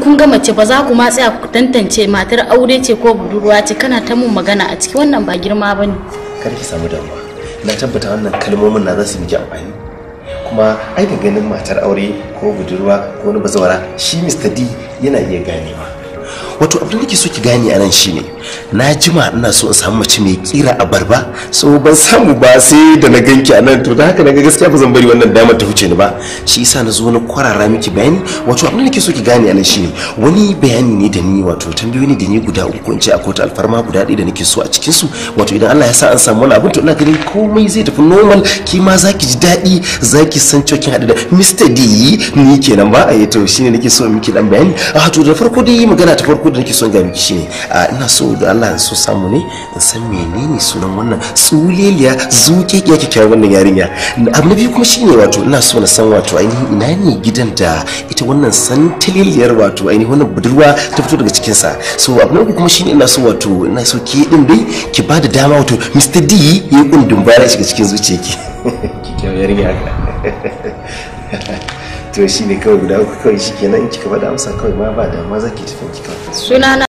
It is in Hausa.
kun ga mace ba za ku ma tsaya ku tantance matar aure ce ko budurwa ce, kana ta mun magana a ciki, wannan ba girma bane. Kar ki samu damuwa, na tabbata wannan kalmomin na za su miki amfani. Kuma ai da ganin matar aure ko budurwa ko wani bazawara shi Mr. D yana iya ganewa. Wato abin da nake so ki gane anan shine na jima ina so in samu mace mai kira abarba, so ban samu ba sai da na ganki anan, to da haka naga gaskiya ba zan bari wannan damar ta huce ni ba, shi yasa na zo na kwarara miki bayani. Wato abin da nake so ki gane anan shine wani bayani ne da ni, wato tambayoyi ne da ni guda uku, in ce akwai wata alfarma guda ɗaya da nake so a cikin su. Wato idan Allah ya sa an samu wani abin to ina ganin komai zai tafi normal, ki ma zaki ji daɗi, zaki san cewa kin haɗu da Mr. D ni kenan ba. A to shine nake so miki dan bayani. To da farko dai magana ta farko da nake son ga miki shine ina so da Allah so samu ne in san menene sunan wannan tsuleliya zuƙeƙiya kikkiawar wannan yarinya. Abu na biyu kuma shine wato ina so na san wato ainihin ina ne gidan da ita wannan santaleliyar wato ainihin wannan budurwa ta fito daga cikin sa. So abu na uku kuma shine ina so wato ina so ke din dai ki bada dama wato Mr. D ya kundin bayar shiga cikin zuciyarki. Kikkiawar yarinya haka. To shine kawai guda uku kawai shikenan, in kika bada amsa kawai ma ba da ma zaki tafi kika. Sunana